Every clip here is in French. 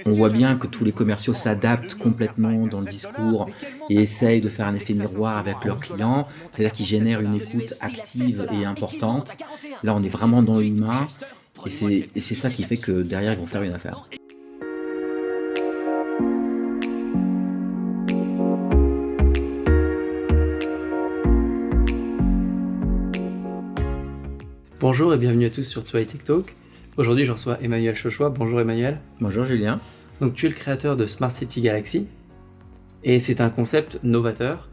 On voit bien que tous les commerciaux s'adaptent complètement dans le discours et essayent de faire un effet miroir avec leurs clients, c'est-à-dire qu'ils génèrent une écoute active et importante. Là, on est vraiment dans l'humain et c'est ça qui fait que derrière, ils vont faire une affaire. Bonjour et bienvenue à tous sur Tsuai Tech Talk. Aujourd'hui, je reçois Emmanuel Chochois. Bonjour Emmanuel. Bonjour Julien. Donc, tu es le créateur de Smart City Galaxy et c'est un concept novateur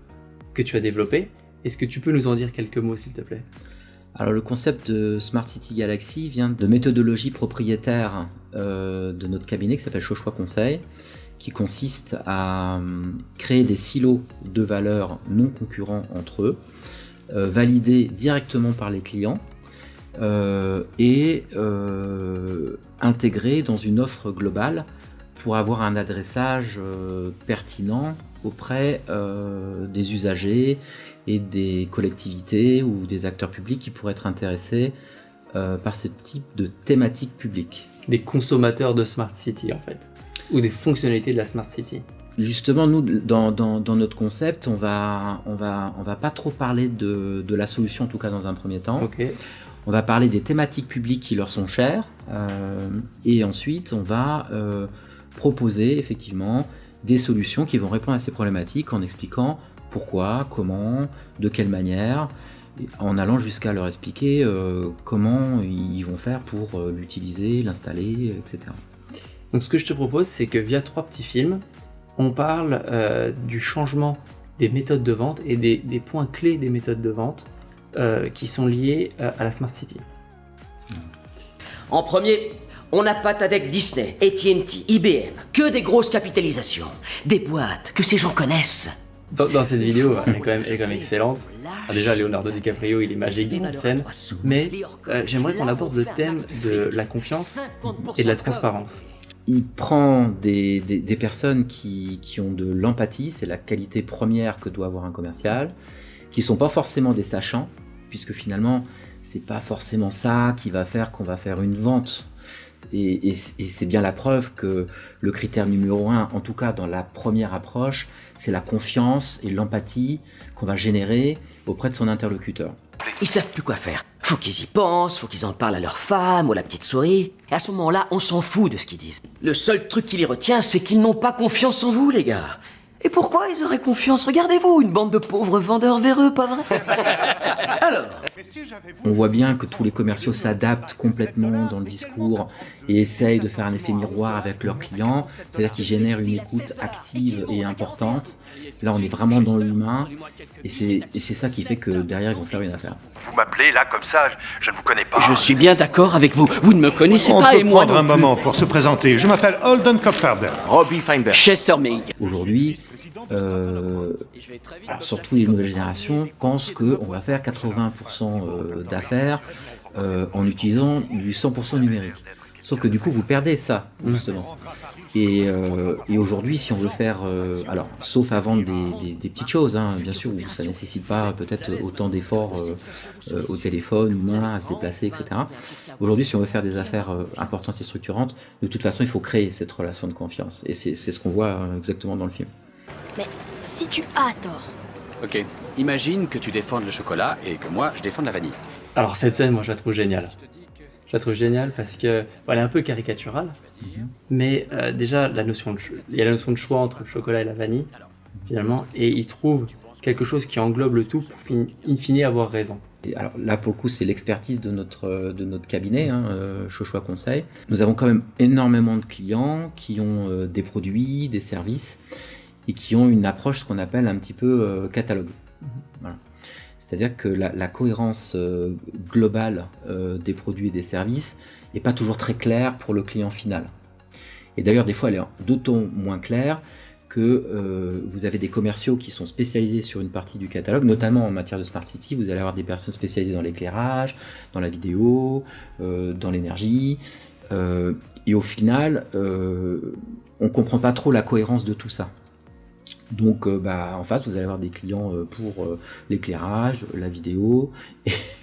que tu as développé. Est-ce que tu peux nous en dire quelques mots, s'il te plaît? Alors, le concept de Smart City Galaxy vient de méthodologie propriétaire de notre cabinet qui s'appelle Chochois Conseil, qui consiste à créer des silos de valeurs non concurrents entre eux, validés directement par les clients, et intégré dans une offre globale pour avoir un adressage pertinent auprès des usagers et des collectivités ou des acteurs publics qui pourraient être intéressés par ce type de thématique publique. Des consommateurs de Smart City en fait, ou des fonctionnalités de la Smart City. Justement, nous, dans notre concept, on va pas trop parler de la solution, en tout cas dans un premier temps. Okay. On va parler des thématiques publiques qui leur sont chères, et ensuite on va proposer effectivement des solutions qui vont répondre à ces problématiques en expliquant pourquoi, comment, de quelle manière, en allant jusqu'à leur expliquer comment ils vont faire pour l'utiliser, l'installer, etc. Donc ce que je te propose, c'est que via 3 petits films, on parle du changement des méthodes de vente et des points clés des méthodes de vente qui sont liés à la Smart City. En premier, on a patte avec Disney, AT&T, IBM, que des grosses capitalisations, des boîtes que ces gens connaissent. Dans cette vidéo, elle est quand même excellente. Alors déjà, Leonardo DiCaprio, il est magique dans la scène, mais j'aimerais qu'on aborde le thème de la confiance et de la transparence. Il prend des personnes qui ont de l'empathie, c'est la qualité première que doit avoir un commercial, qui ne sont pas forcément des sachants, puisque finalement, c'est pas forcément ça qui va faire qu'on va faire une vente. Et c'est bien la preuve que le critère numéro 1, en tout cas dans la première approche, c'est la confiance et l'empathie qu'on va générer auprès de son interlocuteur. Ils savent plus quoi faire. Faut qu'ils y pensent, faut qu'ils en parlent à leur femme ou à la petite souris. Et à ce moment-là, on s'en fout de ce qu'ils disent. Le seul truc qui les retient, c'est qu'ils n'ont pas confiance en vous, les gars. Et pourquoi ils auraient confiance? Regardez-vous, une bande de pauvres vendeurs véreux, pas vrai? Alors, on voit bien que tous les commerciaux s'adaptent complètement dans le discours et essayent de faire un effet miroir avec leurs clients, c'est-à-dire qu'ils génèrent une écoute active et importante. Là, on est vraiment dans l'humain et c'est ça qui fait que derrière, ils vont faire une affaire. Vous m'appelez là comme ça, je ne vous connais pas. je suis bien d'accord avec vous. Vous ne me connaissez On pas peut et moi prendre non un plus. moment pour se présenter. Je m'appelle Holden Kopferber. Robbie Feinberg. Chesterming. Aujourd'hui, alors surtout les nouvelles générations pensent qu'on va faire 80% d'affaires en utilisant du 100% numérique. Sauf que du coup, vous perdez ça, justement. Et aujourd'hui, si on veut faire, alors, sauf à vendre des petites choses, hein, bien sûr, où ça ne nécessite pas peut-être autant d'efforts au téléphone, humain, à se déplacer, etc. Aujourd'hui, si on veut faire des affaires importantes et structurantes, de toute façon, il faut créer cette relation de confiance. Et c'est ce qu'on voit exactement dans le film. Mais si tu as tort, Ok, imagine que tu défendes le chocolat et que moi je défende la vanille. Alors cette scène, moi je la trouve géniale. Je la trouve géniale parce que elle est un peu caricaturale, mais déjà il y a la notion de choix entre le chocolat et la vanille, finalement, et il trouve quelque chose qui englobe le tout pour in fine avoir raison. Et alors là, pour le coup, c'est l'expertise de notre cabinet, Chochois Conseil. Nous avons quand même énormément de clients qui ont des produits, des services, et qui ont une approche, ce qu'on appelle un petit peu catalogue. Voilà. C'est-à-dire que la cohérence globale des produits et des services n'est pas toujours très claire pour le client final. Et d'ailleurs, des fois, elle est d'autant moins claire que vous avez des commerciaux qui sont spécialisés sur une partie du catalogue, notamment en matière de Smart City. Vous allez avoir des personnes spécialisées dans l'éclairage, dans la vidéo, dans l'énergie. Et au final, on ne comprend pas trop la cohérence de tout ça. Donc en face, vous allez avoir des clients pour l'éclairage, la vidéo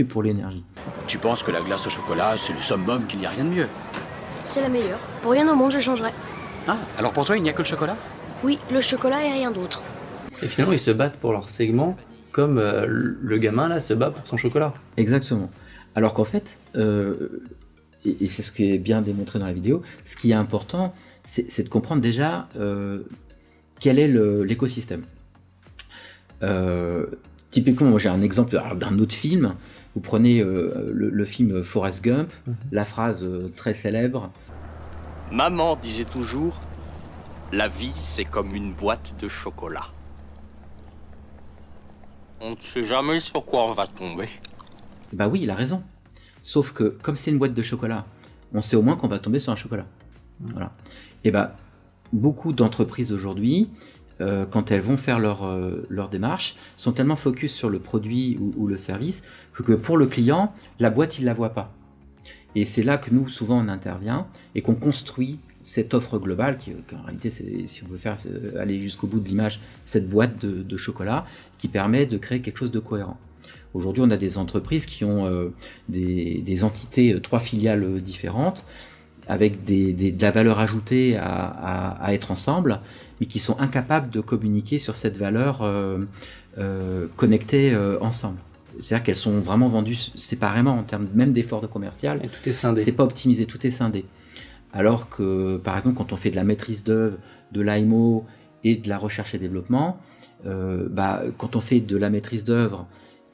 et pour l'énergie. Tu penses que la glace au chocolat, c'est le summum, qu'il n'y a rien de mieux? c'est la meilleure. Pour rien au monde, je changerais. Ah, alors pour toi, il n'y a que le chocolat? Oui, le chocolat et rien d'autre. Et finalement, ils se battent pour leur segment, comme le gamin là se bat pour son chocolat. Exactement. Alors qu'en fait, et c'est ce qui est bien démontré dans la vidéo, ce qui est important, c'est de comprendre déjà quel est l'écosystème. Typiquement, moi j'ai un exemple d'un autre film. Vous prenez le film Forrest Gump, la phrase très célèbre. Maman disait toujours, la vie c'est comme une boîte de chocolat. On ne sait jamais sur quoi on va tomber. Bah oui, il a raison. Sauf que comme c'est une boîte de chocolat, on sait au moins qu'on va tomber sur un chocolat. Voilà. Et bah beaucoup d'entreprises aujourd'hui, quand elles vont faire leur démarche, sont tellement focus sur le produit ou le service que pour le client, la boîte, il ne la voit pas. Et c'est là que nous, souvent, on intervient et qu'on construit cette offre globale, qui en réalité, si on veut aller jusqu'au bout de l'image, cette boîte de chocolat qui permet de créer quelque chose de cohérent. Aujourd'hui, on a des entreprises qui ont des entités, 3 filiales différentes, avec de la valeur ajoutée à être ensemble, mais qui sont incapables de communiquer sur cette valeur connectée ensemble. C'est-à-dire qu'elles sont vraiment vendues séparément en termes même d'efforts de commercial. Et tout est scindé. C'est pas optimisé, tout est scindé. Alors que, par exemple, quand on fait de la maîtrise d'œuvre, de l'AMO et de la recherche et développement, quand on fait de la maîtrise d'œuvre,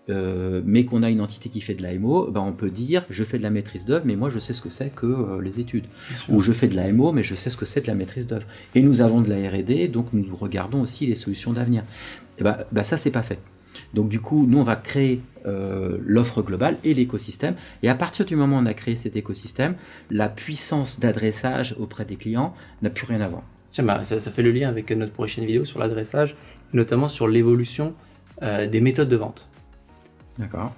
mais qu'on a une entité qui fait de l'AMO, on peut dire je fais de la maîtrise d'œuvre, mais moi je sais ce que c'est que les études. Ou je fais de l'AMO, mais je sais ce que c'est de la maîtrise d'œuvre. Et nous avons de la R&D, donc nous regardons aussi les solutions d'avenir. Et ça, c'est pas fait. Donc du coup, nous on va créer l'offre globale et l'écosystème. Et à partir du moment où on a créé cet écosystème, la puissance d'adressage auprès des clients n'a plus rien à voir. Tiens, ça fait le lien avec notre prochaine vidéo sur l'adressage, notamment sur l'évolution des méthodes de vente. D'accord.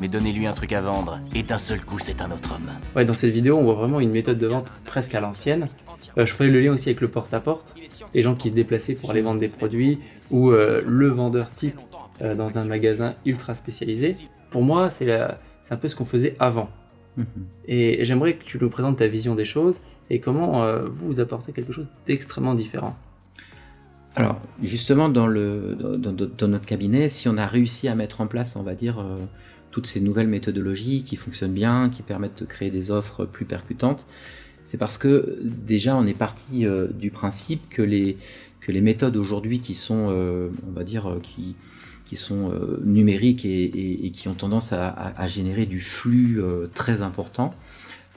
Mais donnez-lui un truc à vendre, et d'un seul coup, c'est un autre homme. Ouais, dans cette vidéo, on voit vraiment une méthode de vente presque à l'ancienne. Je ferai le lien aussi avec le porte-à-porte, les gens qui se déplaçaient pour aller vendre des produits, ou le vendeur type dans un magasin ultra spécialisé. Pour moi, c'est un peu ce qu'on faisait avant. Et j'aimerais que tu nous présentes ta vision des choses et comment vous apportez quelque chose d'extrêmement différent. Alors, justement, dans notre cabinet, si on a réussi à mettre en place, on va dire, toutes ces nouvelles méthodologies qui fonctionnent bien, qui permettent de créer des offres plus percutantes, c'est parce que déjà, on est parti du principe que les méthodes aujourd'hui qui sont, on va dire, qui sont numériques et qui ont tendance à générer du flux très important,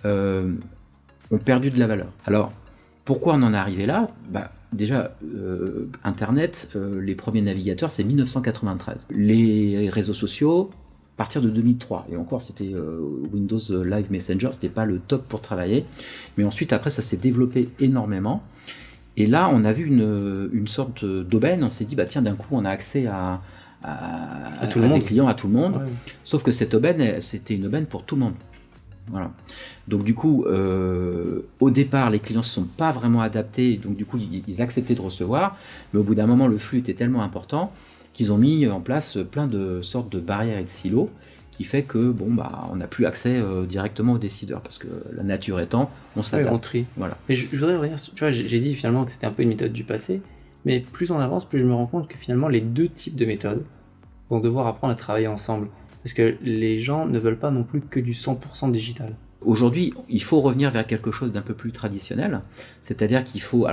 ont perdu de la valeur. Alors, pourquoi on en est arrivé là ? Déjà, Internet, les premiers navigateurs, c'est 1993. Les réseaux sociaux, à partir de 2003. Et encore, c'était Windows Live Messenger, c'était pas le top pour travailler. Mais ensuite, après, ça s'est développé énormément. Et là, on a vu une sorte d'aubaine. On s'est dit, tiens, d'un coup, on a accès à tout le monde. Des clients, à tout le monde. Ouais. Sauf que cette aubaine, c'était une aubaine pour tout le monde. Voilà. Donc du coup, au départ, les clients ne se sont pas vraiment adaptés, donc du coup, ils acceptaient de recevoir, mais au bout d'un moment, le flux était tellement important qu'ils ont mis en place plein de sortes de barrières et de silos, qui fait que on n'a plus accès directement aux décideurs, parce que la nature étant, on s'adapte. Ouais, on trie. Voilà. Mais je voudrais revenir, tu vois, j'ai dit finalement que c'était un peu une méthode du passé, mais plus on avance, plus je me rends compte que finalement les deux types de méthodes vont devoir apprendre à travailler ensemble. Parce que les gens ne veulent pas non plus que du 100% digital. Aujourd'hui, il faut revenir vers quelque chose d'un peu plus traditionnel, c'est-à-dire qu'il faut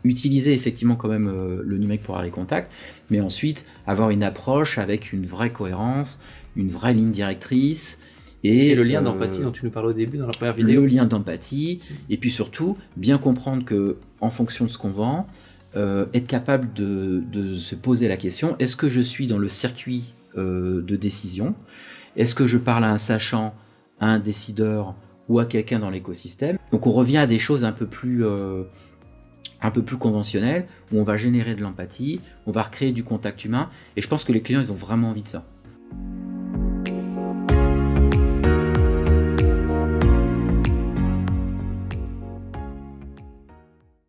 utiliser effectivement quand même le numérique pour avoir les contacts, mais ensuite avoir une approche avec une vraie cohérence, une vraie ligne directrice. Et le lien d'empathie dont tu nous parlais au début dans la première vidéo. Le lien d'empathie, et puis surtout, bien comprendre que en fonction de ce qu'on vend, être capable de se poser la question, est-ce que je suis dans le circuit de décision? Est-ce que je parle à un sachant, à un décideur ou à quelqu'un dans l'écosystème? Donc on revient à des choses un peu plus conventionnelles, où on va générer de l'empathie, on va recréer du contact humain, et je pense que les clients, ils ont vraiment envie de ça.